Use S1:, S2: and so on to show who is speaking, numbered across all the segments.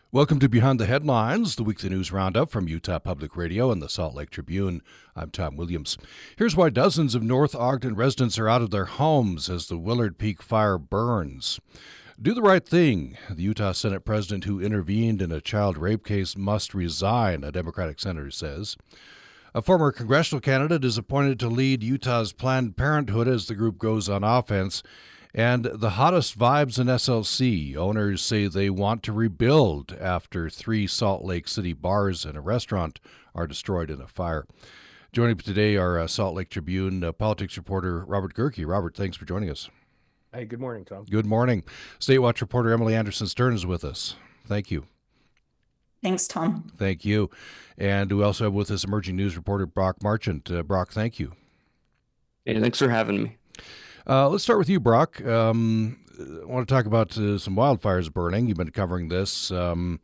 S1: Welcome to Behind the Headlines, the weekly news roundup from Utah Public Radio and the Salt Lake Tribune. I'm Tom Williams. Here's why dozens of North Ogden residents are out of their homes as the Willard Peak fire burns. Do the right thing. The Utah Senate president who intervened in a child rape case must resign, a Democratic senator says. A former congressional candidate is appointed to lead Utah's Planned Parenthood as the group goes on offense. And the hottest vibes in SLC. Owners say they want to rebuild after 3 Salt Lake City bars and a restaurant are destroyed in a fire. Joining me today are Salt Lake Tribune politics reporter Robert Gehrke. Robert, thanks for joining us.
S2: Hey, good morning, Tom.
S1: Good morning. State Watch reporter Emily Anderson-Stern is with us. Thank you.
S3: Thanks, Tom.
S1: Thank you. And we also have with us emerging news reporter Brock Marchant. Brock, thank you.
S4: Hey, thanks for having me.
S1: Let's start with you, Brock. I want to talk about some wildfires burning. You've been covering this. In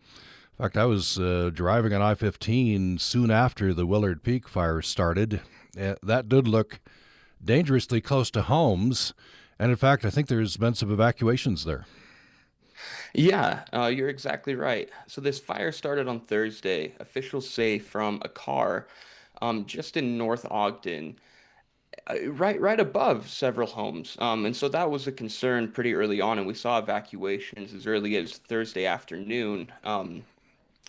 S1: fact, I was driving on I-15 soon after the Willard Peak fire started. That did look dangerously close to homes. And in fact, I think there's been some evacuations there.
S4: Yeah, you're exactly right. So this fire started on Thursday. Officials say from a car just in North Ogden. Right above several homes. And so that was a concern pretty early on, and we saw evacuations as early as Thursday afternoon,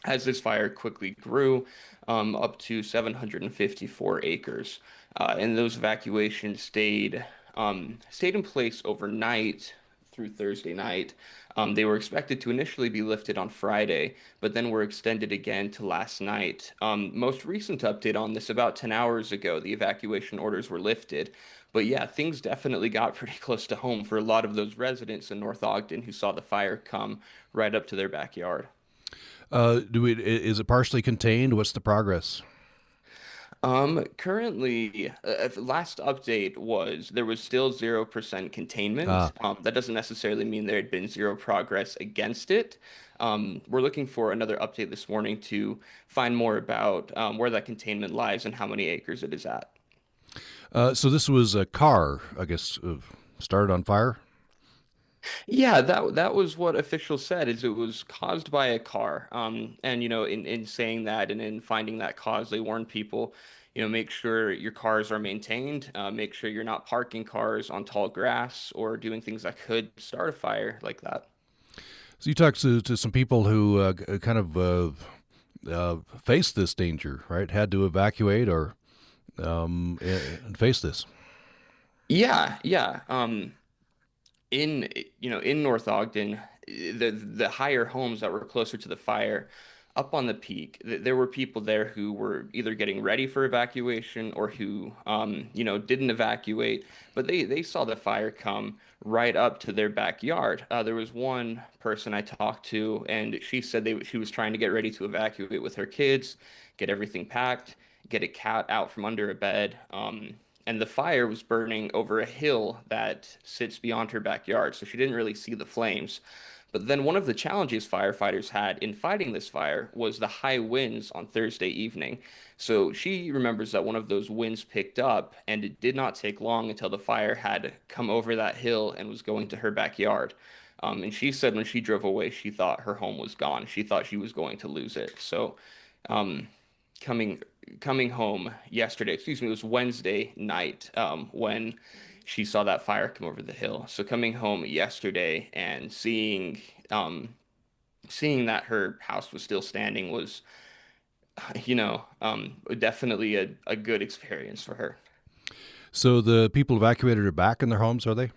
S4: as this fire quickly grew up to 754 acres. And those evacuations stayed in place overnight through Thursday night. They were expected to initially be lifted on Friday, but then were extended again to last night. Most recent update on this, about 10 hours ago, the evacuation orders were lifted. But yeah, things definitely got pretty close to home for a lot of those residents in North Ogden who saw the fire come right up to their backyard.
S1: Is it partially contained? What's the progress?
S4: Currently, last update was there was still 0% containment. That doesn't necessarily mean there had been zero progress against it. We're looking for another update this morning to find more about where that containment lies and how many acres it is at.
S1: So this was a car, I guess, started on fire?
S4: Yeah, that was what officials said, is it was caused by a car. And in saying that and in finding that cause, they warned people, make sure your cars are maintained, make sure you're not parking cars on tall grass or doing things that could start a fire like that.
S1: So you talked to some people who kind of faced this danger, right? Had to evacuate or and face this.
S4: Yeah, yeah. In North Ogden, the higher homes that were closer to the fire, up on the peak, there were people there who were either getting ready for evacuation or who didn't evacuate, but they saw the fire come right up to their backyard. There was one person I talked to, and she said she was trying to get ready to evacuate with her kids, get everything packed, get a cat out from under a bed. And the fire was burning over a hill that sits beyond her backyard, so she didn't really see the flames. But then one of the challenges firefighters had in fighting this fire was the high winds on Thursday evening. So she remembers that one of those winds picked up, and it did not take long until the fire had come over that hill and was going to her backyard. And she said when she drove away, she thought her home was gone. She thought she was going to lose it. So, coming coming home yesterday, excuse me, it was Wednesday night, when she saw that fire come over the hill. So coming home yesterday and seeing that her house was still standing was, definitely a good experience for her.
S1: So the people evacuated are back in their homes, are they?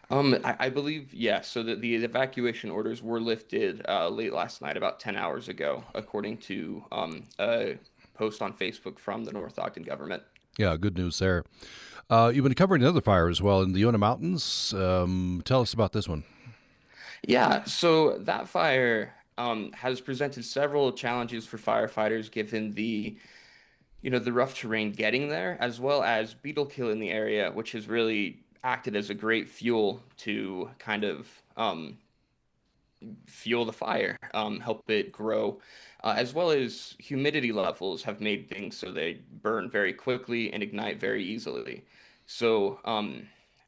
S4: I believe, yes. So the evacuation orders were lifted late last night, about 10 hours ago, according to a post on Facebook from the North Ogden government.
S1: Yeah, good news there. You've been covering another fire as well in the Iona Mountains. Tell us about this one.
S4: Yeah, so that fire has presented several challenges for firefighters given the rough terrain getting there, as well as beetle kill in the area, which has really acted as a great fuel to kind of fuel the fire, help it grow, as well as humidity levels have made things so they burn very quickly and ignite very easily. So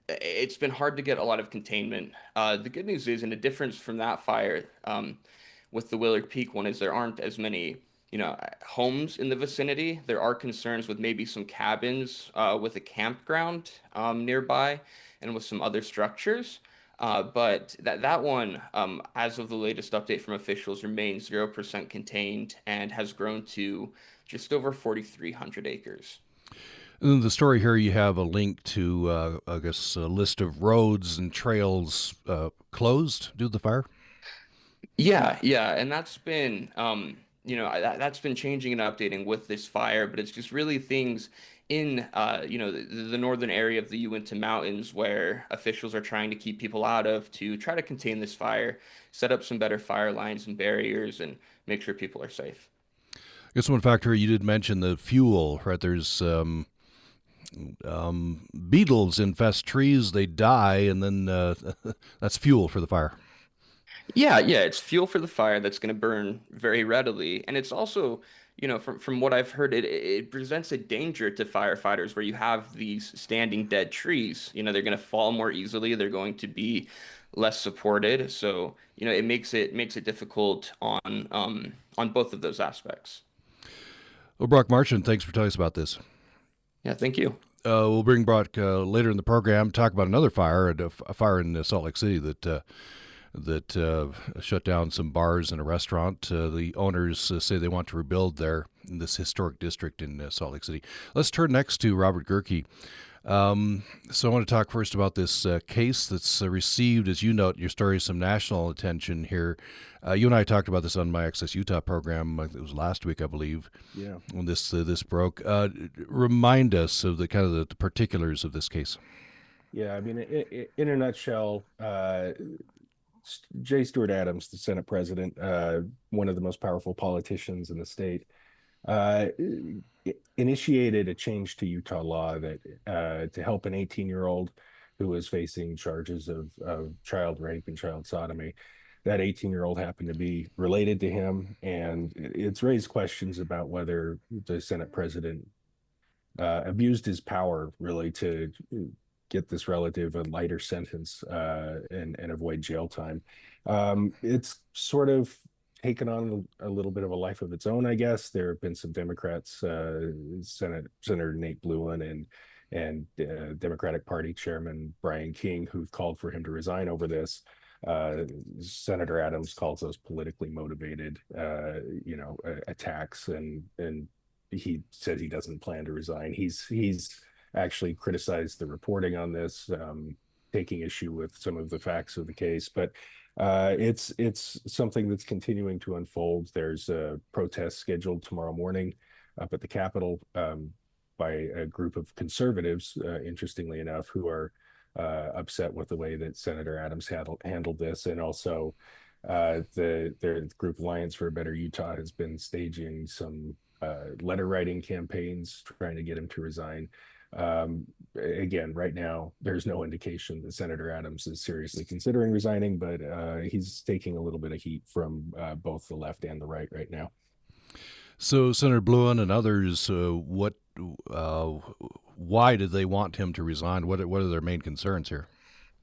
S4: it's been hard to get a lot of containment. The good news is, in a difference from that fire, with the Willard Peak one is there aren't as many, homes in the vicinity. There are concerns with maybe some cabins with a campground nearby and with some other structures. But that one, as of the latest update from officials, remains 0% contained and has grown to just over 4,300 acres.
S1: In the story here, you have a link to, I guess, a list of roads and trails closed due to the fire.
S4: Yeah, and that's been, that's been changing and updating with this fire, but it's just really things in, the northern area of the Uinta Mountains where officials are trying to keep people out of to try to contain this fire, set up some better fire lines and barriers, and make sure people are safe.
S1: I guess one factor you did mention the fuel, right? There's beetles infest trees, they die, and then that's fuel for the fire.
S4: Yeah, it's fuel for the fire that's going to burn very readily, and it's also, from what I've heard, it presents a danger to firefighters where you have these standing dead trees. They're going to fall more easily. They're going to be less supported, so it makes it difficult on both of those aspects.
S1: Well, Brock Marchant, thanks for telling us about this.
S4: Yeah, thank you.
S1: We'll bring Brock later in the program, talk about another fire, a fire in Salt Lake City that shut down some bars and a restaurant. The owners say they want to rebuild there in this historic district in Salt Lake City. Let's turn next to Robert Gehrke. So I want to talk first about this case that's received, as you note, your story, some national attention here. You and I talked about this on my Access Utah program. It was last week, I believe.
S2: Yeah.
S1: When this broke. Remind us of the kind of the particulars of this case.
S2: Yeah, I mean, in a nutshell, J. Stewart Adams, the Senate president, one of the most powerful politicians in the state, initiated a change to Utah law that to help an 18-year-old who was facing charges of child rape and child sodomy. That 18-year-old happened to be related to him, and it's raised questions about whether the Senate president abused his power really to get this relative a lighter sentence and avoid jail time. It's sort of taken on a little bit of a life of its own, I guess. There have been some Democrats, Senator Nate Bluin and Democratic Party Chairman Brian King, who've called for him to resign over this. Senator Adams calls those politically motivated, attacks, and he said he doesn't plan to resign. He's actually criticized the reporting on this, taking issue with some of the facts of the case, but it's something that's continuing to unfold. There's a protest scheduled tomorrow morning up at the Capitol by a group of conservatives, interestingly enough, who are upset with the way that Senator Adams handled this. And also the group Alliance for a Better Utah has been staging some letter writing campaigns trying to get him to resign. Again, right now, there's no indication that Senator Adams is seriously considering resigning, but he's taking a little bit of heat from both the left and the right now.
S1: So Senator Bluin and others, why did they want him to resign? What are their main concerns here?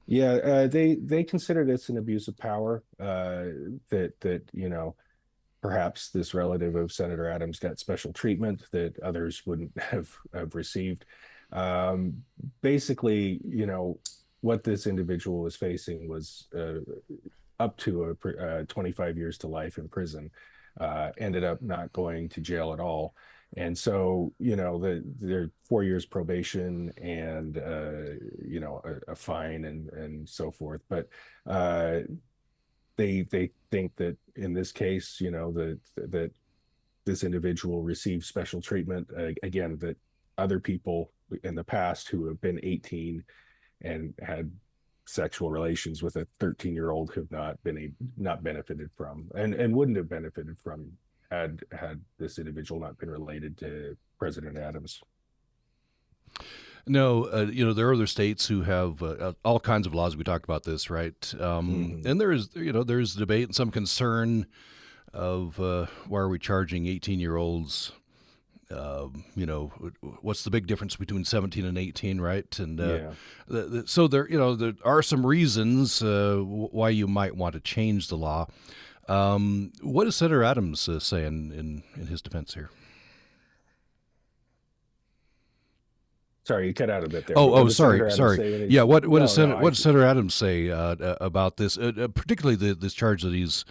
S2: Yeah, they consider this an abuse of power, that perhaps this relative of Senator Adams got special treatment that others wouldn't have received. Basically, what this individual was facing was up to 25 years to life in prison, ended up not going to jail at all. And so, they're 4 years probation and, a fine and so forth. But they think that in this case, that this individual received special treatment, again, that other people in the past who have been 18 and had sexual relations with a 13-year-old have not benefited from and wouldn't have benefited from had this individual not been related to President Adams.
S1: No, there are other states who have all kinds of laws. We talked about this, right? And there's debate and some concern of why are we charging 18-year-olds? What's the big difference between 17 and 18, right? And so there are some reasons why you might want to change the law. What does Senator Adams say in his defense here?
S2: Sorry, you cut out a bit there.
S1: Oh,
S2: does
S1: sorry,
S2: Senator Adams
S1: sorry.
S2: say in his-
S1: Yeah, what
S2: No,
S1: does
S2: no,
S1: what does Senator Adams say about this, particularly this charge that he's,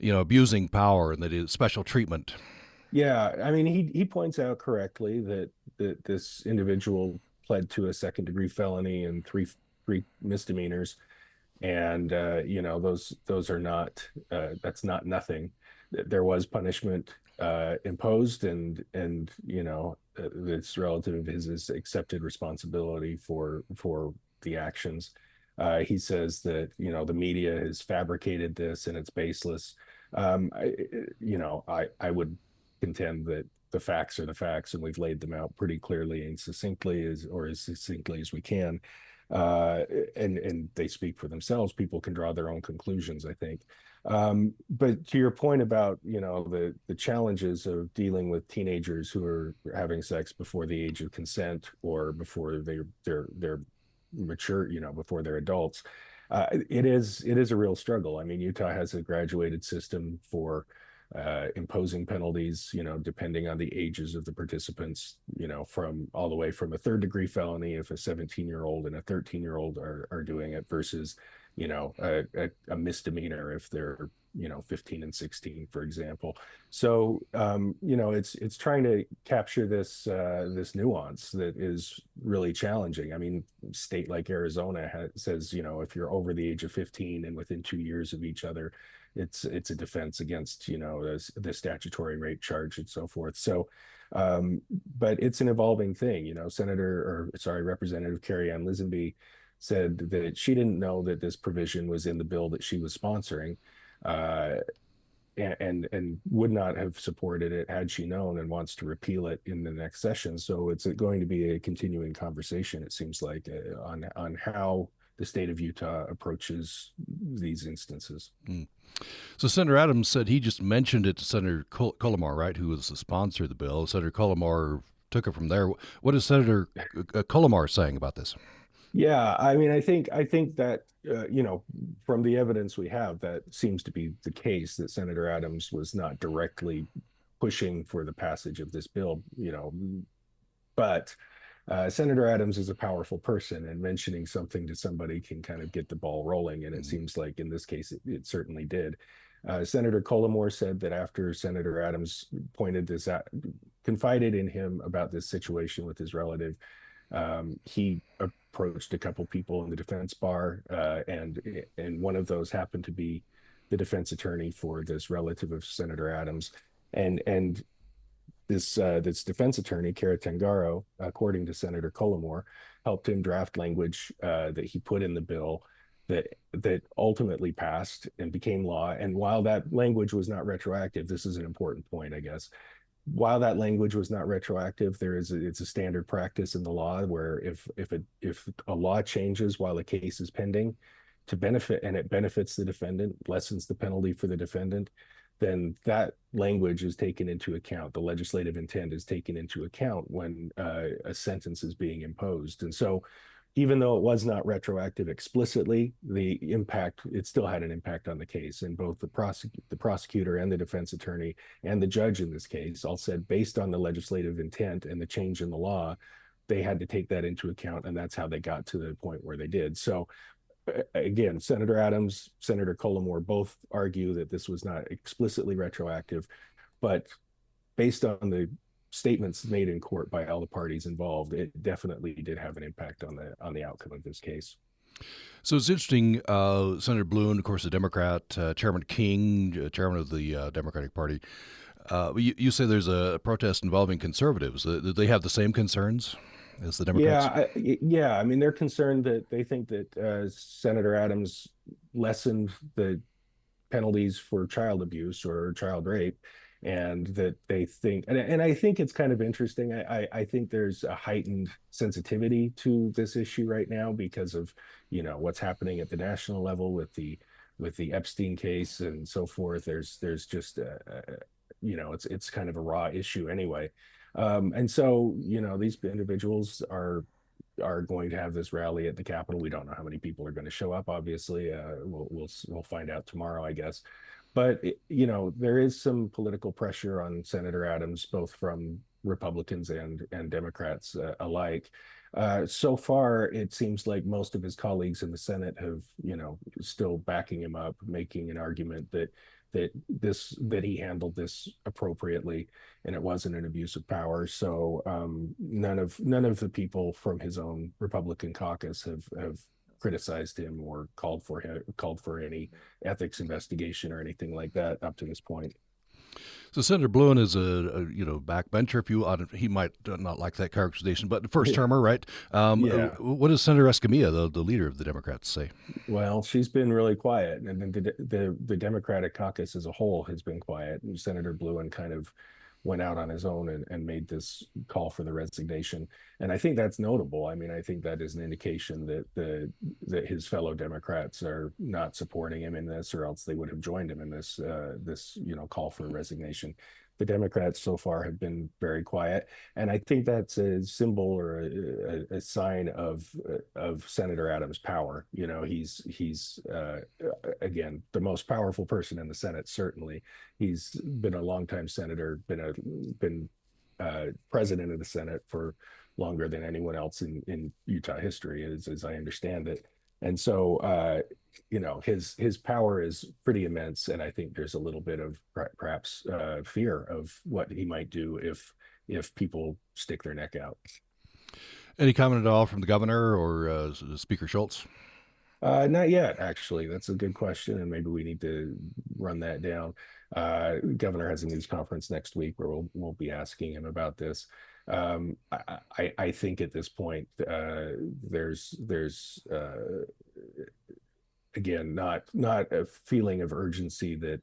S1: abusing power and that it's special treatment?
S2: Yeah, I mean, he points out correctly that this individual pled to a second-degree felony and three misdemeanors, and those are not that's not nothing. There was punishment imposed, and it's relative of his accepted responsibility for the actions. He says that the media has fabricated this and it's baseless. I would contend that the facts are the facts, and we've laid them out pretty clearly and succinctly as succinctly as we can. And they speak for themselves. People can draw their own conclusions, I think. But to your point about the challenges of dealing with teenagers who are having sex before the age of consent or before they're mature, before they're adults, it is a real struggle. I mean, Utah has a graduated system for imposing penalties, depending on the ages of the participants, from all the way from a third-degree felony if a 17-year-old and a 13-year-old are doing it versus, a misdemeanor if they're 15 and 16, for example. So it's trying to capture this nuance that is really challenging. I mean, a state like Arizona says, if you're over the age of 15 and within 2 years of each other, it's a defense against the statutory rape charge and so forth. So but it's an evolving thing. Representative Carrie Ann Lisenby said that she didn't know that this provision was in the bill that she was sponsoring, and would not have supported it had she known, and wants to repeal it in the next session. So it's going to be a continuing conversation, it seems like, on how the state of Utah approaches these instances.
S1: So Senator Adams said he just mentioned it to Senator Colomar, right, who was the sponsor of the bill. Senator Colomar took it from there. What is Senator Colomar saying about this?
S2: Yeah, I mean, I think that from the evidence we have, that seems to be the case, that Senator Adams was not directly pushing for the passage of this bill, but Senator Adams is a powerful person, and mentioning something to somebody can kind of get the ball rolling, and it seems like in this case it certainly did. Senator Colomar said that after Senator Adams pointed this out, confided in him about this situation with his relative, he approached a couple people in the defense bar, and one of those happened to be the defense attorney for this relative of Senator Adams, and this defense attorney, Kara Tangaro, according to Senator Colomar, helped him draft language that he put in the bill that ultimately passed and became law. And while that language was not retroactive, this is an important point, I guess. While that language was not retroactive, it's a standard practice in the law where if a law changes while a case is pending to benefit, and it benefits the defendant, lessens the penalty for the defendant, then that language is taken into account. The legislative intent is taken into account when a sentence is being imposed. And so even though it was not retroactive explicitly, it still had an impact on the case. And both the prosecutor and the defense attorney and the judge in this case all said, based on the legislative intent and the change in the law, they had to take that into account. And that's how they got to the point where they did. So again, Senator Adams, Senator Colomar both argue that this was not explicitly retroactive, but based on the statements made in court by all the parties involved, it definitely did have an impact on the outcome of this case.
S1: So it's interesting, Senator Bloom, of course, the Democrat, Chairman King, chairman of the Democratic Party. You say there's a protest involving conservatives. Do they have the same concerns as the Democrats?
S2: Yeah. I mean, they're concerned that they think that Senator Adams lessened the penalties for child abuse or child rape, and that they think, and I think it's kind of interesting. I think there's a heightened sensitivity to this issue right now because of what's happening at the national level with the Epstein case and so forth. There's just it's kind of a raw issue anyway, and so these individuals are going to have this rally at the Capitol. We don't know how many people are going to show up. Obviously, we'll find out tomorrow, I guess. But there is some political pressure on Senator Adams, both from Republicans and Democrats alike. So far, it seems like most of his colleagues in the Senate have, still backing him up, making an argument that he handled this appropriately and it wasn't an abuse of power. So none of the people from his own Republican caucus have criticized him or called for any ethics investigation or anything like that up to this point.
S1: So Senator Bluen is a backbencher. If you he might not like that characterization, but first termer, right?
S2: Yeah.
S1: What does Senator Escamilla, the leader of the Democrats, say?
S2: Well, she's been really quiet, and then the Democratic caucus as a whole has been quiet. And Senator Bluen kind of went out on his own and made this call for the resignation. And I think that's notable. I mean, I think that is an indication that his fellow Democrats are not supporting him in this, or else they would have joined him in this call for resignation. The Democrats so far have been very quiet, and I think that's a symbol or a sign of Senator Adams' power. He's again the most powerful person in the Senate. Certainly, he's been a longtime senator, been president of the Senate for longer than anyone else in Utah history, as I understand it. And so, his power is pretty immense, and I think there's a little bit of perhaps fear of what he might do if people stick their neck out.
S1: Any comment at all from the governor or Speaker Schultz?
S2: Not yet, actually. That's a good question, and maybe we need to run that down. Governor has a news conference next week where we'll be asking him about this. I think at this point there's again not a feeling of urgency that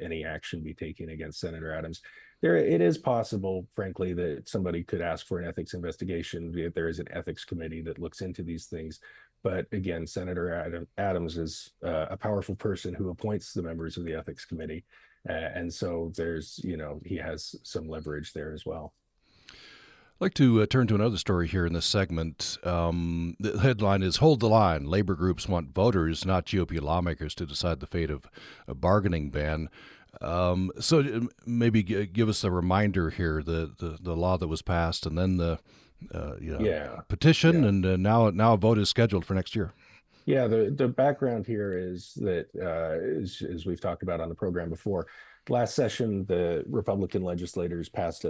S2: any action be taken against Senator Adams. It is possible, frankly, that somebody could ask for an ethics investigation. There is an ethics committee that looks into these things. But again, Senator Adams is a powerful person who appoints the members of the ethics committee. And so he has some leverage there as well.
S1: I'd like to turn to another story here in this segment. The headline is "Hold the Line. Labor groups want voters, not GOP lawmakers, to decide the fate of a bargaining ban." So maybe give us a reminder here, the law that was passed, and then the petition, and now a vote is scheduled for next year.
S2: Yeah, the background here is that, as we've talked about on the program before, last session, the Republican legislators passed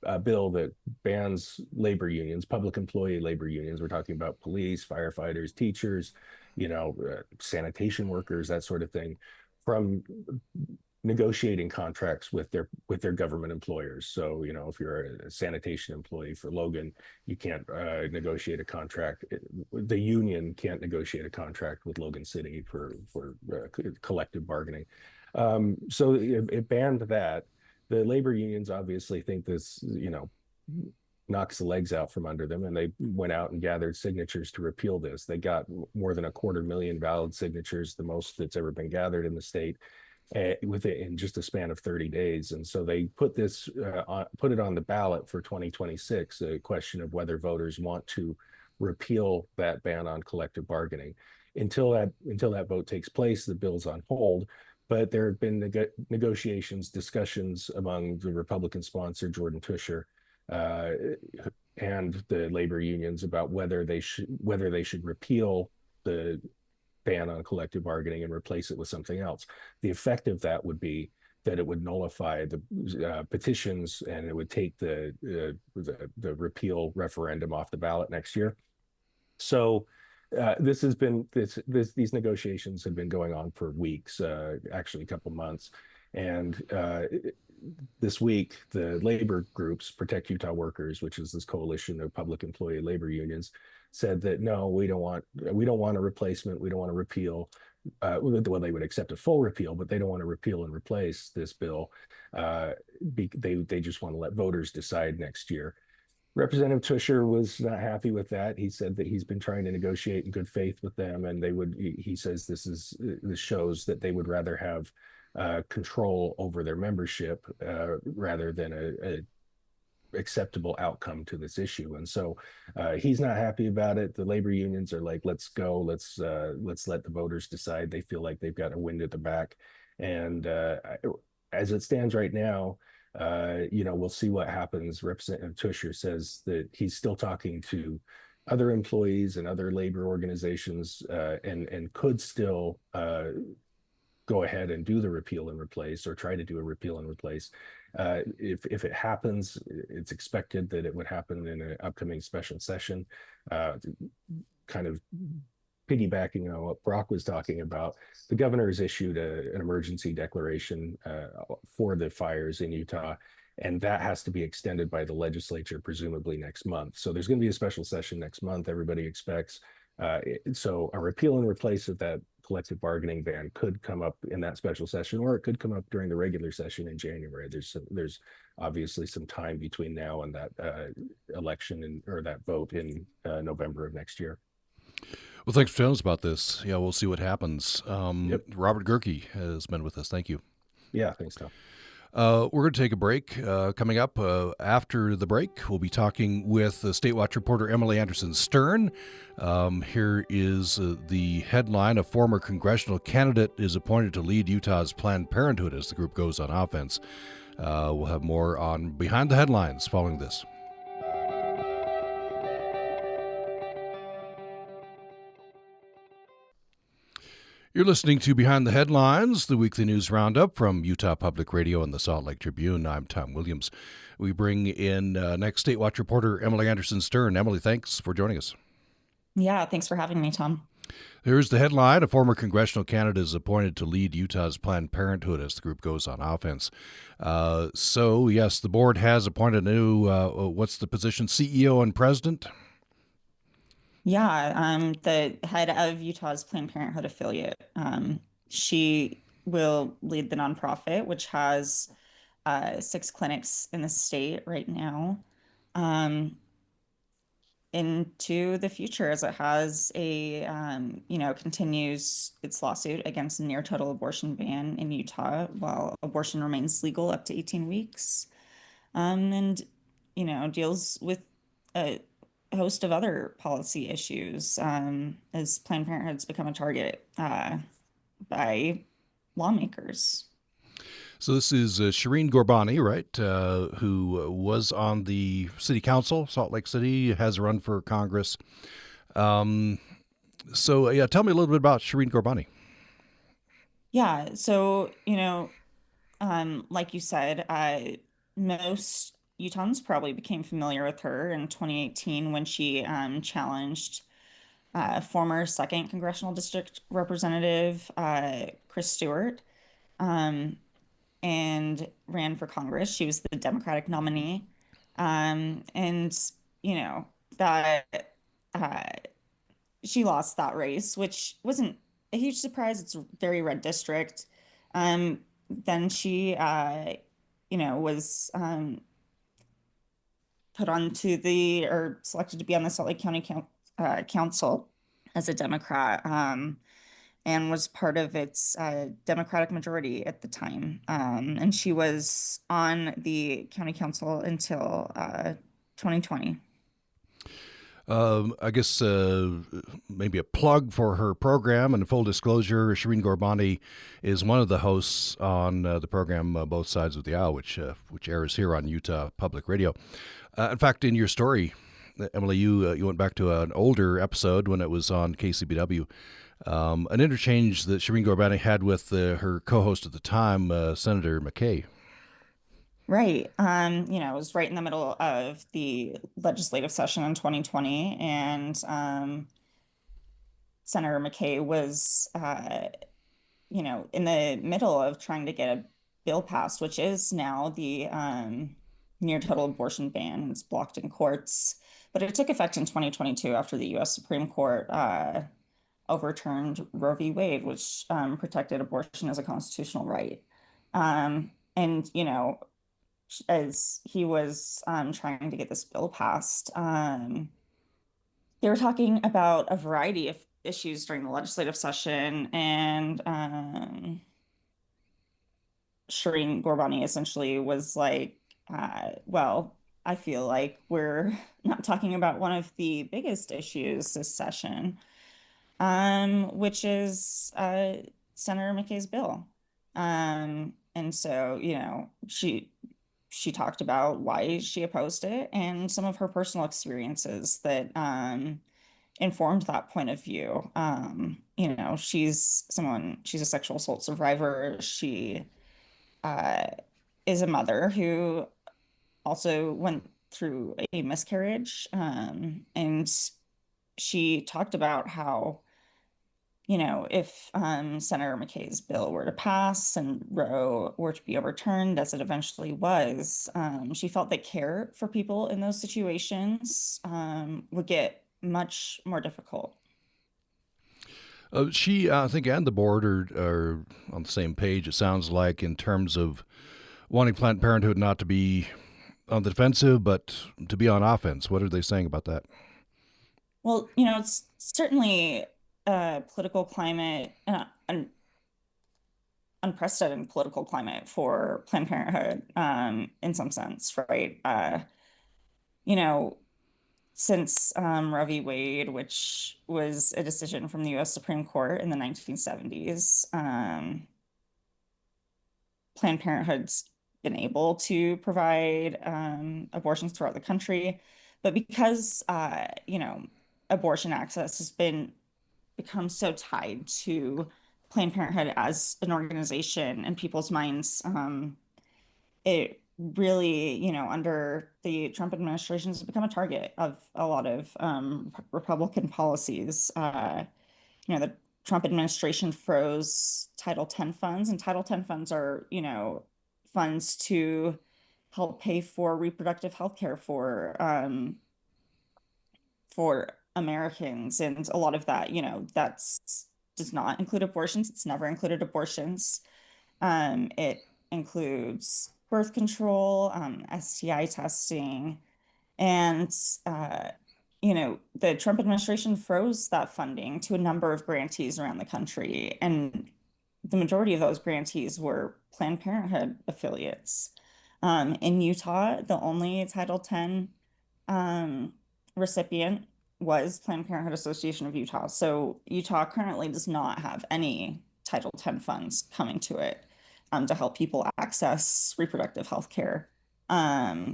S2: a bill that bans labor unions, public employee labor unions. We're talking about police, firefighters, teachers, sanitation workers, that sort of thing, from negotiating contracts with their government employers. So, if you're a sanitation employee for Logan, you can't negotiate a contract. The union can't negotiate a contract with Logan City for collective bargaining. So it banned that. The labor unions obviously think this, knocks the legs out from under them, and they went out and gathered signatures to repeal this. They got more than 250,000 valid signatures, the most that's ever been gathered in the state, in just a span of 30 days. And so they put it on the ballot for 2026, a question of whether voters want to repeal that ban on collective bargaining. Until that vote takes place, the bill's on hold. But there have been negotiations, discussions among the Republican sponsor, Jordan Tusher, and the labor unions about whether they should repeal the ban on collective bargaining and replace it with something else. The effect of that would be that it would nullify the petitions, and it would take the repeal referendum off the ballot next year. So these negotiations have been going on for weeks, actually a couple months, and this week the labor groups, Protect Utah Workers, which is this coalition of public employee labor unions, said that no, we don't want a replacement, we don't want to repeal. Well, they would accept a full repeal, but they don't want to repeal and replace this bill. They just want to let voters decide next year. Representative Tusher was not happy with that. He said that he's been trying to negotiate in good faith with them, and he says this shows that they would rather have control over their membership rather than acceptable outcome to this issue. And so he's not happy about it. The labor unions are like, let's go, let's let the voters decide. They feel like they've got a wind at the back. And as it stands right now, we'll see what happens. Representative Tusher says that he's still talking to other employees and other labor organizations, and could still go ahead and do the repeal and replace, or try to do a repeal and replace. If it happens, it's expected that it would happen in an upcoming special session. Kind of piggybacking on what Brock was talking about, the governor has issued an emergency declaration for the fires in Utah, and that has to be extended by the legislature presumably next month. So there's going to be a special session next month, everybody expects. So a repeal and replace of that collective bargaining ban could come up in that special session, or it could come up during the regular session in January. There's obviously some time between now and that election or that vote in November of next year.
S1: Well, thanks for telling us about this. Yeah, we'll see what happens.
S2: Yep.
S1: Robert Gehrke has been with us. Thank you.
S2: Yeah, thanks, Tom.
S1: We're going to take a break. Coming up after the break, we'll be talking with State Watch reporter Emily Anderson-Stern. Here is the headline: a former congressional candidate is appointed to lead Utah's Planned Parenthood as the group goes on offense. We'll have more on Behind the Headlines following this. You're listening to Behind the Headlines, the weekly news roundup from Utah Public Radio and the Salt Lake Tribune. I'm Tom Williams. We bring in next State Watch reporter Emily Anderson-Stern. Emily, thanks for joining us.
S3: Yeah, thanks for having me, Tom.
S1: Here's the headline: a former congressional candidate is appointed to lead Utah's Planned Parenthood as the group goes on offense. So, yes, the board has appointed a new, what's the position, CEO and president?
S3: Yeah, the head of Utah's Planned Parenthood affiliate. She will lead the nonprofit, which has 6 clinics in the state right now, into the future, as it has continues its lawsuit against a near total abortion ban in Utah while abortion remains legal up to 18 weeks, and deals with a host of other policy issues, as Planned Parenthood's become a target by lawmakers.
S1: So this is Shireen Ghorbani, right, who was on the city council, Salt Lake City, has run for Congress. Tell me a little bit about Shireen Ghorbani.
S3: Yeah, so, like you said, most Utahns probably became familiar with her in 2018 when she challenged former 2nd Congressional District Representative Chris Stewart, and ran for Congress. She was the Democratic nominee. That she lost that race, which wasn't a huge surprise. It's a very red district. Then she, was put onto or selected to be on the Salt Lake County Council as a Democrat, and was part of its Democratic majority at the time. And she was on the county council until 2020.
S1: I guess maybe a plug for her program. And full disclosure, Shireen Ghorbani is one of the hosts on the program Both Sides of the Aisle, which airs here on Utah Public Radio. In fact, in your story, Emily, you went back to an older episode when it was on KCBW, an interchange that Shireen Ghorbani had with her co-host at the time, Senator McKay.
S3: Right. It was right in the middle of the legislative session in 2020, and Senator McKay was, in the middle of trying to get a bill passed, which is now the near total abortion ban. It's blocked in courts, but it took effect in 2022 after the U.S. Supreme Court overturned Roe v. Wade, which protected abortion as a constitutional right. As he was trying to get this bill passed, they were talking about a variety of issues during the legislative session, and Shireen Ghorbani essentially was like, well, I feel like we're not talking about one of the biggest issues this session, which is Senator McKay's bill. And so, she talked about why she opposed it and some of her personal experiences that informed that point of view. She's a sexual assault survivor. She is a mother who also went through a miscarriage. And she talked about how, if Senator McKay's bill were to pass and Roe were to be overturned, as it eventually was, she felt that care for people in those situations would get much more difficult.
S1: She, I think, and the board are on the same page, it sounds like, in terms of wanting Planned Parenthood not to be on the defensive, but to be on offense. What are they saying about that?
S3: Well, it's certainly a political climate, an unprecedented political climate for Planned Parenthood, in some sense, right? Since Roe v. Wade, which was a decision from the U.S. Supreme Court in the 1970s, Planned Parenthood's been able to provide abortions throughout the country. But because, abortion access has become so tied to Planned Parenthood as an organization in people's minds, it really, under the Trump administration, has become a target of a lot of Republican policies. The Trump administration froze Title X funds, and Title X funds are, funds to help pay for reproductive health care for Americans. And a lot of that, does not include abortions. It's never included abortions. It includes birth control, STI testing, and the Trump administration froze that funding to a number of grantees around the country, and the majority of those grantees were Planned Parenthood affiliates. In Utah, the only Title X recipient was Planned Parenthood Association of Utah. So Utah currently does not have any Title X funds coming to it to help people access reproductive health care. They're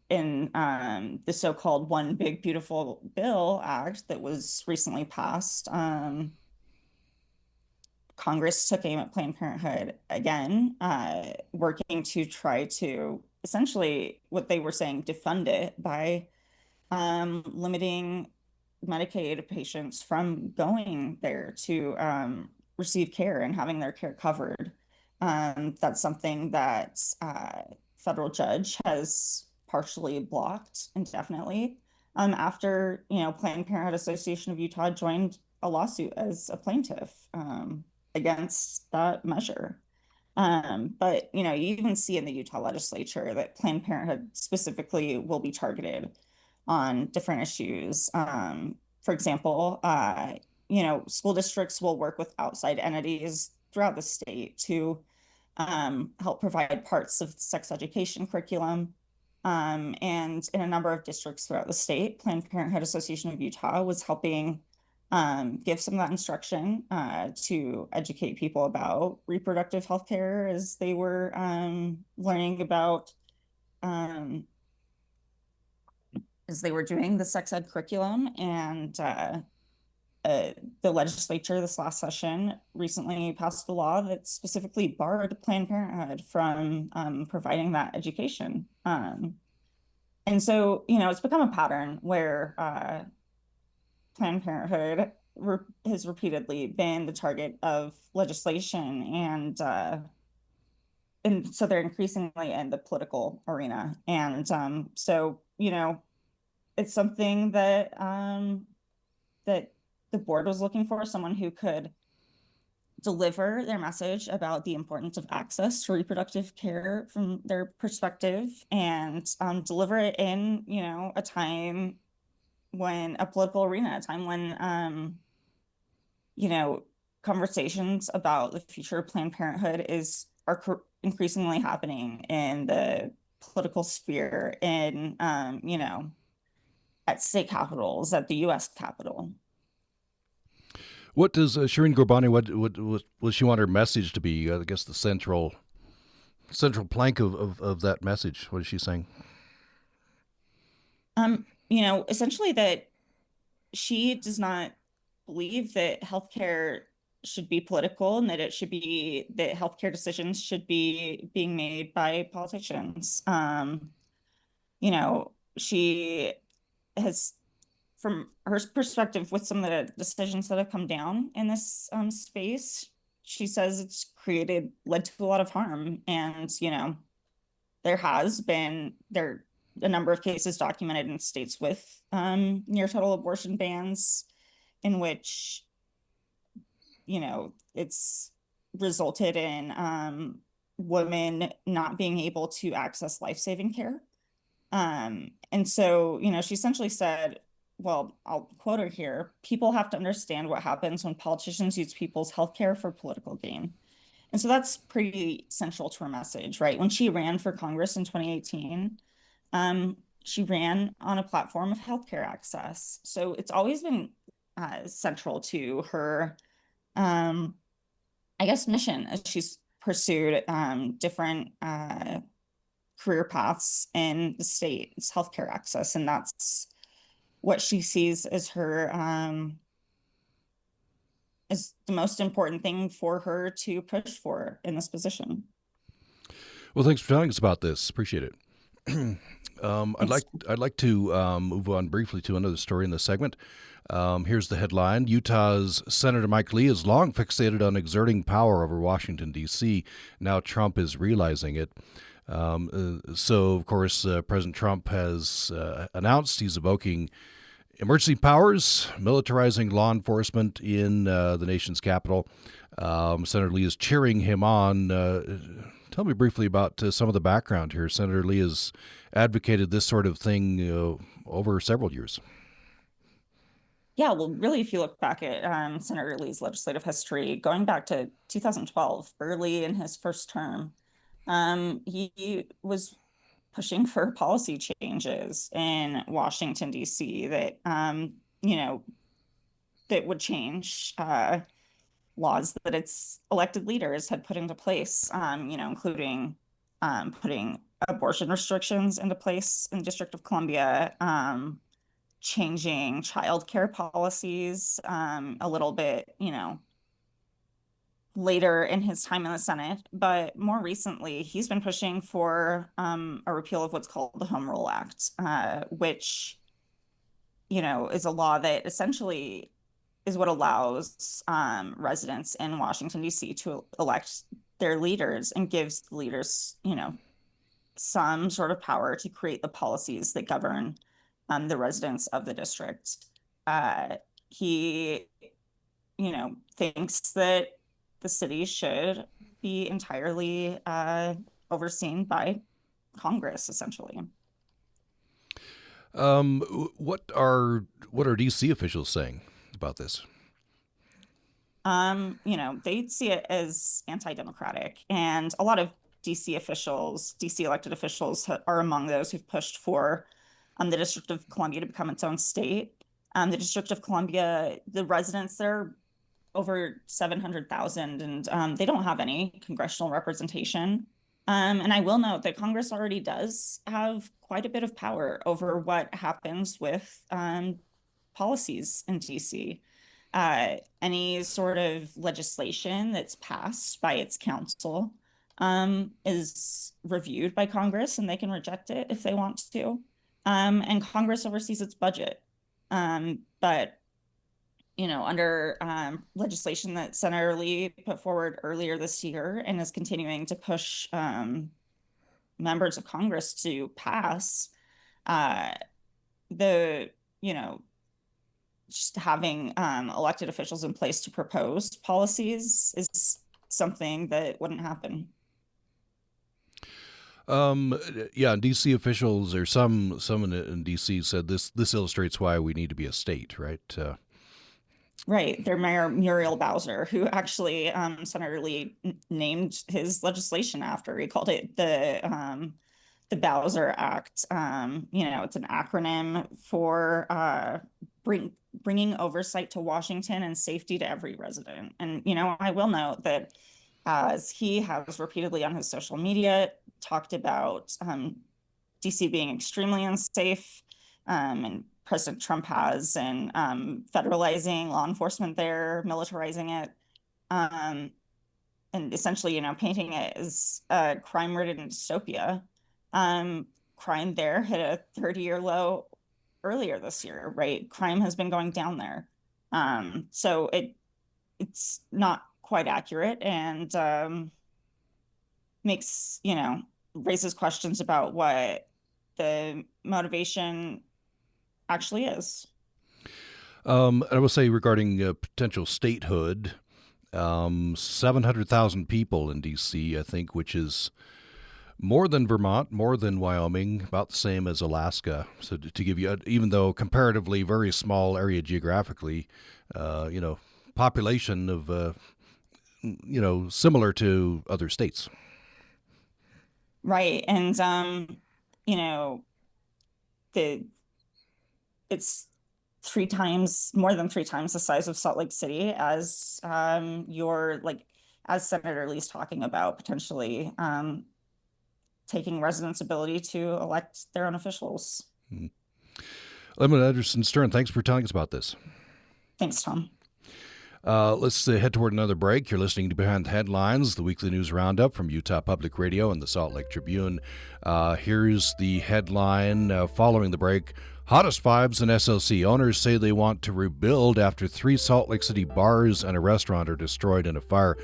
S3: in the so-called One Big Beautiful Bill Act that was recently passed. Congress took aim at Planned Parenthood again, working to try to essentially, what they were saying, defund it by limiting Medicaid patients from going there to receive care and having their care covered. That's something that federal judge has partially blocked indefinitely after, Planned Parenthood Association of Utah joined a lawsuit as a plaintiff against that measure. But, you even see in the Utah legislature that Planned Parenthood specifically will be targeted on different issues. For example, school districts will work with outside entities throughout the state to help provide parts of the sex education curriculum. And in a number of districts throughout the state, Planned Parenthood Association of Utah was helping give some of that instruction to educate people about reproductive health care as they were learning about, as they were doing the sex ed curriculum. And the legislature this last session recently passed a law that specifically barred Planned Parenthood from providing that education. And so, it's become a pattern where Planned Parenthood has repeatedly been the target of legislation, and so they're increasingly in the political arena. And so, it's something that that the board was looking for, someone who could deliver their message about the importance of access to reproductive care from their perspective, and deliver it in, a time when a political arena, a time when, conversations about the future of Planned Parenthood is are increasingly happening in the political sphere in, at state capitals, at the U.S. Capitol.
S1: What does Shireen Gurbani, what she want her message to be? I guess the central plank of that message. What is she saying?
S3: Essentially that she does not believe that healthcare should be political, and that healthcare decisions should be being made by politicians. She has, from her perspective, with some of the decisions that have come down in this space, she says it's led to a lot of harm. And, there has been a number of cases documented in states with near total abortion bans in which, it's resulted in women not being able to access life-saving care. And so, she essentially said, well, I'll quote her here, "People have to understand what happens when politicians use people's healthcare for political gain." And so that's pretty central to her message, right? When she ran for Congress in 2018, she ran on a platform of healthcare access. So it's always been central to her, mission as she's pursued different career paths in the state. It's healthcare access, and that's what she sees as her is the most important thing for her to push for in this position.
S1: Well, thanks for telling us about this. Appreciate it. I'd like to move on briefly to another story in this segment. Here's the headline: Utah's Senator Mike Lee is long fixated on exerting power over Washington, D.C. Now Trump is realizing it. So, of course, President Trump has announced he's evoking emergency powers, militarizing law enforcement in the nation's capital. Senator Lee is cheering him on. Tell me briefly about some of the background here. Senator Lee has advocated this sort of thing over several years.
S3: Yeah, well, really, if you look back at Senator Lee's legislative history, going back to 2012, early in his first term, he was pushing for policy changes in Washington, D.C. that, that would change laws that its elected leaders had put into place, including putting abortion restrictions into place in the District of Columbia, changing childcare policies a little bit, later in his time in the Senate. But more recently, he's been pushing for a repeal of what's called the Home Rule Act, which, is a law that essentially is what allows residents in Washington, D.C. to elect their leaders and gives the leaders, some sort of power to create the policies that govern the residents of the district. He, thinks that the city should be entirely overseen by Congress, essentially.
S1: What are DC officials saying about this?
S3: They see it as anti-democratic, and a lot of DC elected officials are among those who've pushed for the District of Columbia to become its own state. The District of Columbia, the residents there, over 700,000, and they don't have any congressional representation. And I will note that Congress already does have quite a bit of power over what happens with policies in DC. Any sort of legislation that's passed by its council is reviewed by Congress, and they can reject it if they want to. And Congress oversees its budget. But, under legislation that Senator Lee put forward earlier this year and is continuing to push members of Congress to pass, just having elected officials in place to propose policies is something that wouldn't happen.
S1: DC officials, or some in DC said this illustrates why we need to be a state, right?
S3: Right, their mayor Muriel Bowser, who actually Senator Lee named his legislation after. He called it the Bowser Act. It's an acronym for bringing oversight to Washington and safety to every resident. And I will note that as he has repeatedly on his social media talked about DC being extremely unsafe, and President Trump has, and federalizing law enforcement there, militarizing it, and essentially, painting it as a crime-ridden dystopia. Crime there hit a 30-year low earlier this year, right? Crime has been going down there. So it's not quite accurate, and makes, raises questions about what the motivation actually is.
S1: I will say regarding potential statehood, 700,000 people in D.C., I think, which is more than Vermont, more than Wyoming, about the same as Alaska. So to give you, even though comparatively very small area geographically, population of, similar to other states.
S3: Right. And, the it's more than three times the size of Salt Lake City, as as Senator Lee's talking about potentially taking residents' ability to elect their own officials.
S1: Lemon Anderson Stern, thanks for telling us about this.
S3: Thanks, Tom.
S1: Let's head toward another break. You're listening to Behind the Headlines, the weekly news roundup from Utah Public Radio and the Salt Lake Tribune. Here's the headline following the break. Hottest vibes in SLC. Owners say they want to rebuild after 3 Salt Lake City bars and a restaurant are destroyed in a fire.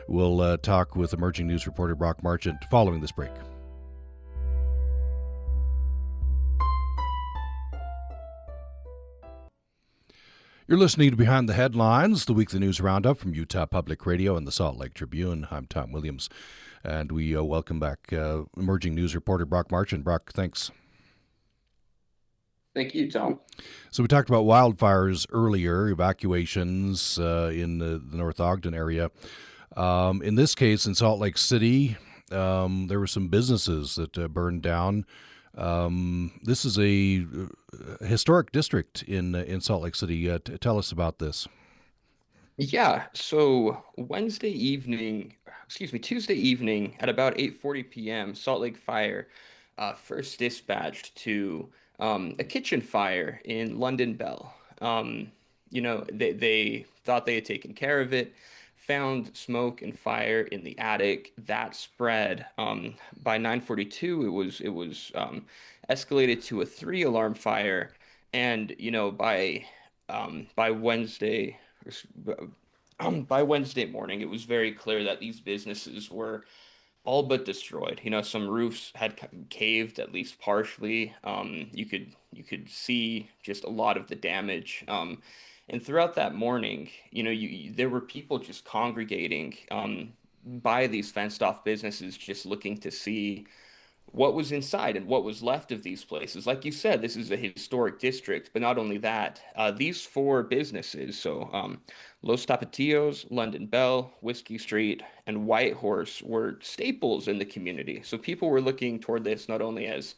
S1: We'll talk with emerging news reporter Brock Marchant following this break. You're listening to Behind the Headlines, the weekly news roundup from Utah Public Radio and the Salt Lake Tribune. I'm Tom Williams, and we welcome back emerging news reporter Brock Marchant. Brock, thanks.
S5: Thank you, Tom.
S1: So we talked about wildfires earlier, evacuations in the North Ogden area. In this case, in Salt Lake City, there were some businesses that burned down. This is a historic district in Salt Lake City. Tell us about this.
S4: Yeah, so Tuesday evening at about 8:40 p.m., Salt Lake Fire first dispatched to a kitchen fire in London Bell. They thought they had taken care of it, found smoke and fire in the attic. That spread. By 9:42, it was escalated to a 3 alarm fire, and by Wednesday. By Wednesday morning, it was very clear that these businesses were all but destroyed. Some roofs had caved at least partially. You could see just a lot of the damage. And throughout that morning, there were people just congregating by these fenced off businesses, just looking to see what was inside and what was left of these places. Like you said, this is a historic district, but not only that, these 4 businesses, so Los Tapatillos, London Bell, Whiskey Street, and White Horse, were staples in the community. So people were looking toward this not only as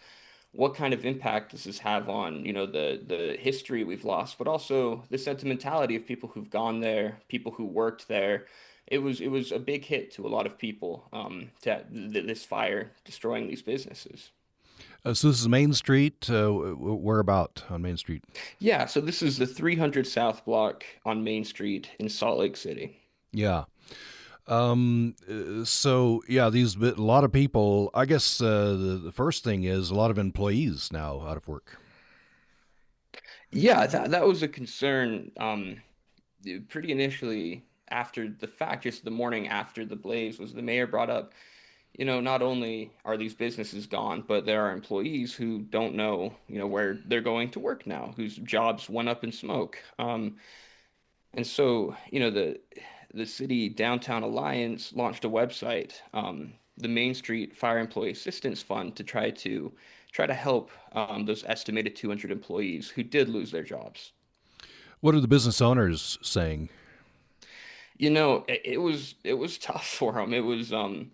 S4: what kind of impact does this have on, the history we've lost, but also the sentimentality of people who've gone there, people who worked there. It was a big hit to a lot of people, this fire destroying these businesses.
S1: So this is Main Street. Where about on Main Street?
S4: Yeah, so this is the 300 South block on Main Street in Salt Lake City.
S1: Yeah. So yeah, a lot of people. I guess the first thing is a lot of employees now out of work.
S4: Yeah, that was a concern pretty initially after the fact, just the morning after the blaze, was the mayor brought up, not only are these businesses gone, but there are employees who don't know, where they're going to work now, whose jobs went up in smoke. And so, the city Downtown Alliance launched a website, the Main Street Fire Employee Assistance Fund, to try to help those estimated 200 employees who did lose their jobs.
S1: What are the business owners saying?
S4: It was tough for them.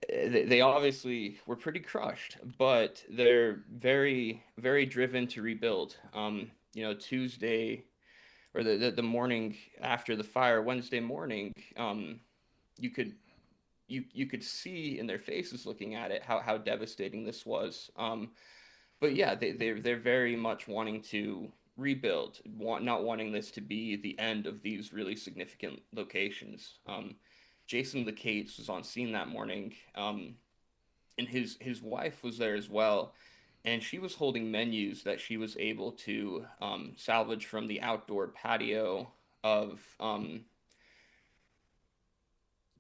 S4: They obviously were pretty crushed, but they're very, very driven to rebuild. Tuesday or the morning after the fire, Wednesday morning, you could you could see in their faces looking at it how devastating this was. But yeah, they're very much wanting to rebuild, not wanting this to be the end of these really significant locations. Jason LeCates was on scene that morning, and his wife was there as well, and she was holding menus that she was able to salvage from the outdoor patio of um,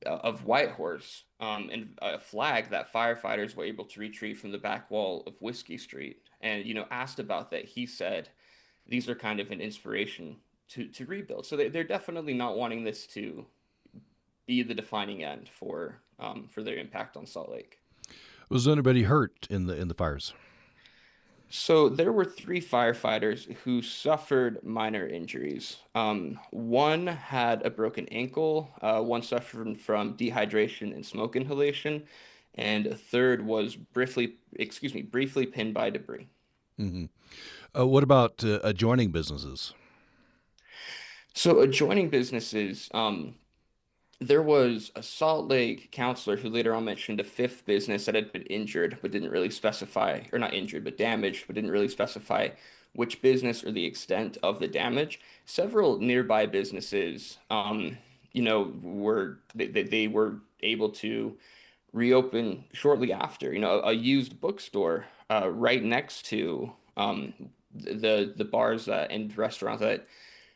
S4: of Whitehorse, and a flag that firefighters were able to retrieve from the back wall of Whiskey Street. And asked about that, he said these are kind of an inspiration to rebuild. So they're definitely not wanting this to be the defining end for their impact on Salt Lake.
S1: Was anybody hurt in the fires?
S4: So there were three firefighters who suffered minor injuries. One had a broken ankle, one suffered from dehydration and smoke inhalation, and a third was briefly pinned by debris.
S1: Hmm. What about adjoining businesses?
S4: So adjoining businesses, there was a Salt Lake counselor who later on mentioned a fifth business that had been injured but didn't really specify, or not injured, but damaged, but didn't really specify which business or the extent of the damage. Several nearby businesses, they were able to reopen shortly after. A used bookstore right next to the bars and restaurants that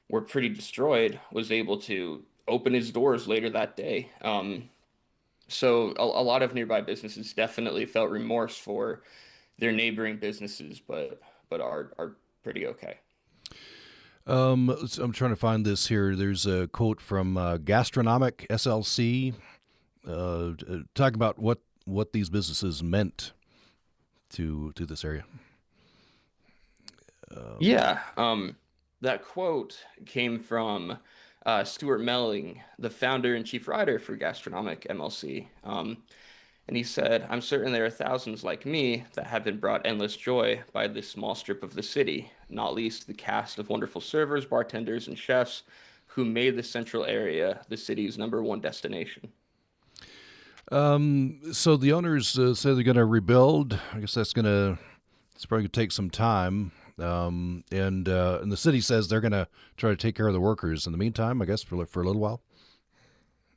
S4: were pretty destroyed was able to open its doors later that day. So a lot of nearby businesses definitely felt remorse for their neighboring businesses, but are pretty okay.
S1: I'm trying to find this here. There's a quote from Gastronomic SLC talking about what these businesses meant to this area.
S4: Yeah, that quote came from Stuart Melling, the founder and chief writer for Gastronomic MLC. And he said, I'm certain there are thousands like me that have been brought endless joy by this small strip of the city, not least the cast of wonderful servers, bartenders, and chefs who made the central area the city's #1 destination.
S1: So the owners say they're going to rebuild. I guess it's probably going to take some time. And the city says they're going to try to take care of the workers in the meantime, I guess, for a little while.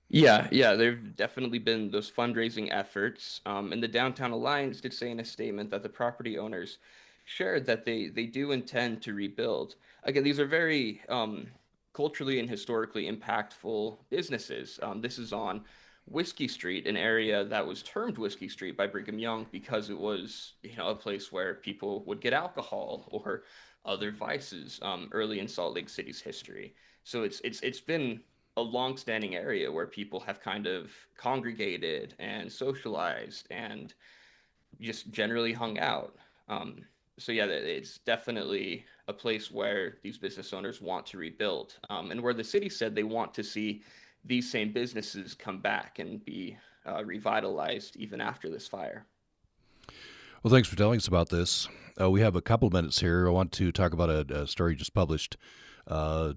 S4: Yeah, there've definitely been those fundraising efforts. And the Downtown Alliance did say in a statement that the property owners shared that they do intend to rebuild. Again, these are very culturally and historically impactful businesses. This is on Whiskey Street, an area that was termed Whiskey Street by Brigham Young because it was, a place where people would get alcohol or other vices early in Salt Lake City's history. So it's been a long-standing area where people have kind of congregated and socialized and just generally hung out. So yeah, it's definitely a place where these business owners want to rebuild, and where the city said they want to see these same businesses come back and be revitalized even after this fire.
S1: Well, thanks for telling us about this. We have a couple minutes here. I want to talk about a story just published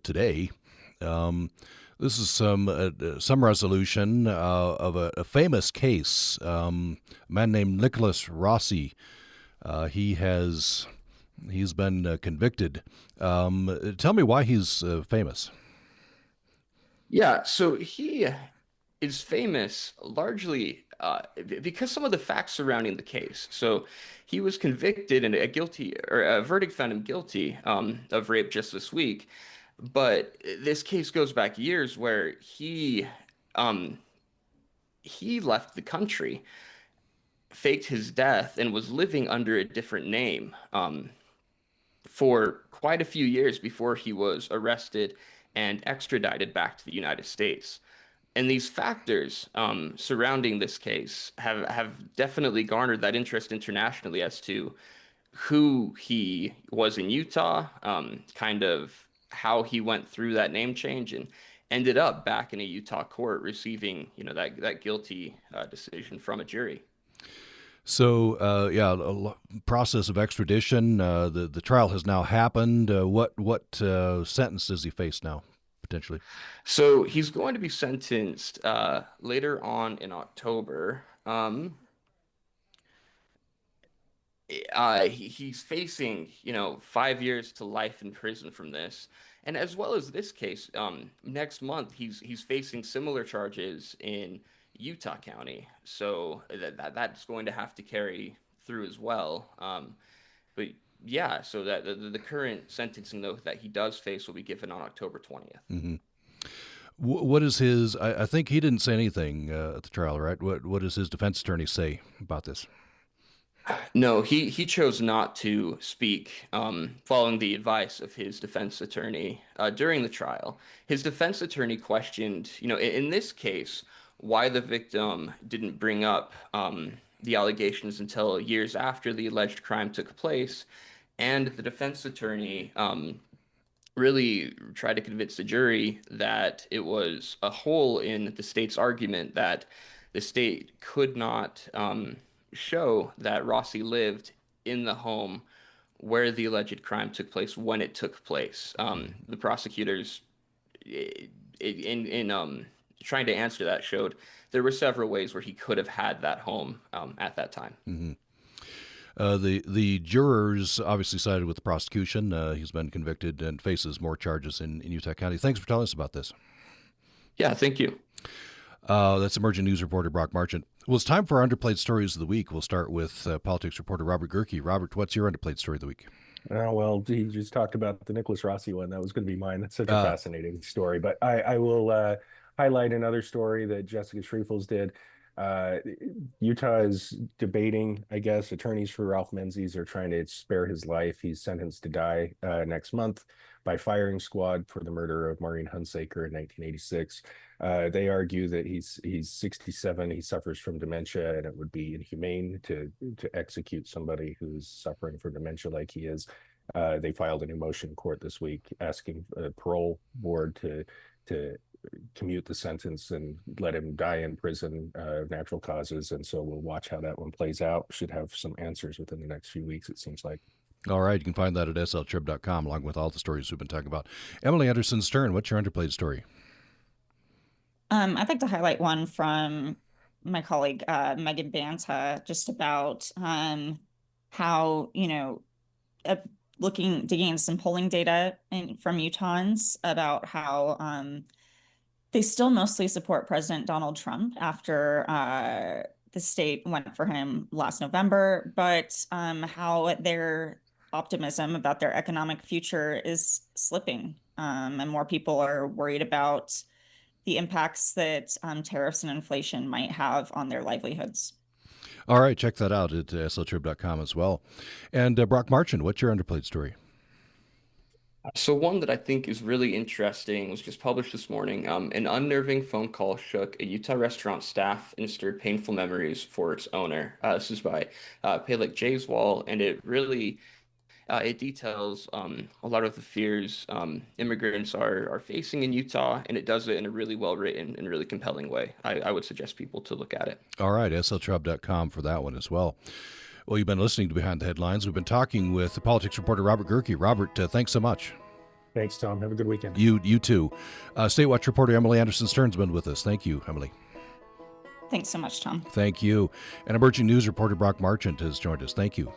S1: today. This is some resolution of a famous case. A man named Nicholas Rossi. He's been convicted. Tell me why he's famous.
S4: Yeah, so he is famous largely because some of the facts surrounding the case. So he was convicted and a verdict found him guilty of rape just this week. But this case goes back years where um, he left the country, faked his death, and was living under a different name for quite a few years before he was arrested and extradited back to the United States. And these factors surrounding this case have definitely garnered that interest internationally as to who he was in Utah, kind of how he went through that name change and ended up back in a Utah court receiving, that guilty decision from a jury.
S1: So, process of extradition. The trial has now happened. What sentence does he face now, potentially?
S4: So he's going to be sentenced later on in October. He's facing, 5 years to life in prison from this. And as well as this case, next month he's facing similar charges in Utah County. So that's going to have to carry through as well. But yeah, so that the current sentencing though that he does face will be given on October 20th.
S1: Mm-hmm. What is his? I think he didn't say anything at the trial, right? What does his defense attorney say about this?
S4: No, he chose not to speak, following the advice of his defense attorney during the trial. His defense attorney questioned, in this case, why the victim didn't bring up the allegations until years after the alleged crime took place. And the defense attorney really tried to convince the jury that it was a hole in the state's argument that the state could not show that Rossi lived in the home where the alleged crime took place when it took place. The prosecutors, in trying to answer that, showed there were several ways where he could have had that home at that time.
S1: Mm-hmm. The jurors obviously sided with the prosecution. He's been convicted and faces more charges in Utah County. Thanks for telling us about this.
S4: Yeah, thank you.
S1: That's emerging news reporter Brock Marchant. Well, it's time for our underplayed stories of the week. We'll start with politics reporter Robert Gehrke. Robert, what's your underplayed story of the week?
S2: Well, he just talked about the Nicholas Rossi one. That was going to be mine. That's such a fascinating story. But I will highlight another story that Jessica Schriefels did. Utah is debating, I guess. Attorneys for Ralph Menzies are trying to spare his life. He's sentenced to die next month by firing squad for the murder of Maureen Hunsaker in 1986. They argue that he's 67. He suffers from dementia, and it would be inhumane to execute somebody who's suffering from dementia like he is. They filed a new motion in court this week asking the parole board to commute the sentence and let him die in prison of natural causes. And so we'll watch how that one plays out. Should have some answers within the next few weeks, it seems like.
S1: All right. You can find that at sltrib.com along with all the stories we've been talking about. Emily Anderson-Stern, what's your underplayed story?
S3: I'd like to highlight one from my colleague, Megan Banta, just about how, digging into some polling data from Utahns about how they still mostly support President Donald Trump after the state went for him last November, but how their optimism about their economic future is slipping, and more people are worried about the impacts that tariffs and inflation might have on their livelihoods.
S1: All right, check that out at sltrib.com as well. And Brock Marchant, what's your underplayed story?
S4: So one that I think is really interesting was just published this morning. An unnerving phone call shook a Utah restaurant staff and stirred painful memories for its owner. This is by Pelek Jayswal, and it really it details a lot of the fears immigrants are facing in Utah, and it does it in a really well-written and really compelling way. I would suggest people to look at it.
S1: All right, sltrib.com for that one as well. Well, you've been listening to Behind the Headlines. We've been talking with the politics reporter Robert Gehrke. Robert, thanks so much.
S2: Thanks, Tom. Have a good weekend.
S1: You too. State Watch reporter Emily Anderson-Stern's been with us. Thank you, Emily.
S3: Thanks so much, Tom.
S1: Thank you. And emerging news reporter Brock Marchant has joined us. Thank you.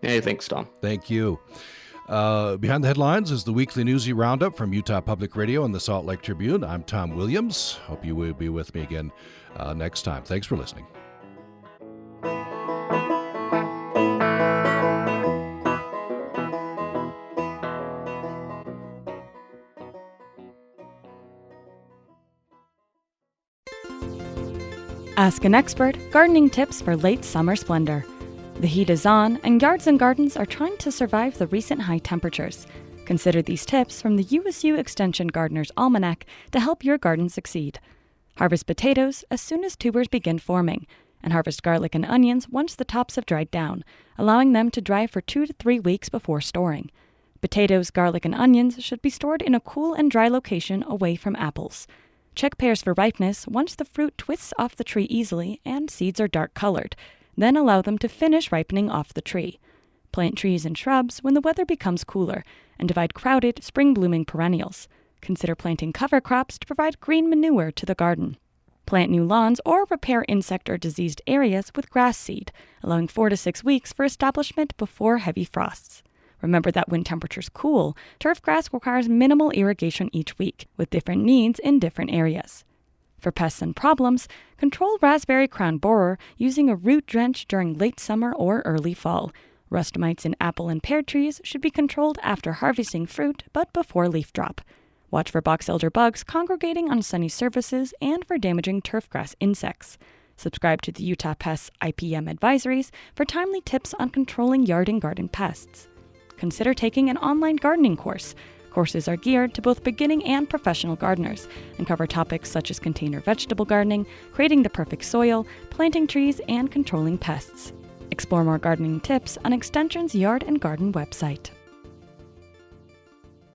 S4: Hey, thanks, Tom.
S1: Thank you. Behind the Headlines is the weekly newsy roundup from Utah Public Radio and the Salt Lake Tribune. I'm Tom Williams. Hope you will be with me again next time. Thanks for listening.
S5: Ask an expert, gardening tips for late summer splendor. The heat is on, and yards and gardens are trying to survive the recent high temperatures. Consider these tips from the USU Extension Gardener's Almanac to help your garden succeed. Harvest potatoes as soon as tubers begin forming, and harvest garlic and onions once the tops have dried down, allowing them to dry for 2 to 3 weeks before storing. Potatoes, garlic, and onions should be stored in a cool and dry location away from apples. Check pears for ripeness once the fruit twists off the tree easily and seeds are dark colored. Then allow them to finish ripening off the tree. Plant trees and shrubs when the weather becomes cooler, and divide crowded, spring-blooming perennials. Consider planting cover crops to provide green manure to the garden. Plant new lawns or repair insect or diseased areas with grass seed, allowing 4 to 6 weeks for establishment before heavy frosts. Remember that when temperatures cool, turf grass requires minimal irrigation each week, with different needs in different areas. For pests and problems, control raspberry crown borer using a root drench during late summer or early fall. Rust mites in apple and pear trees should be controlled after harvesting fruit, but before leaf drop. Watch for box elder bugs congregating on sunny surfaces and for damaging turfgrass insects. Subscribe to the Utah Pests IPM advisories for timely tips on controlling yard and garden pests. Consider taking an online gardening course. Courses are geared to both beginning and professional gardeners and cover topics such as container vegetable gardening, creating the perfect soil, planting trees, and controlling pests. Explore more gardening tips on Extension's Yard and Garden website.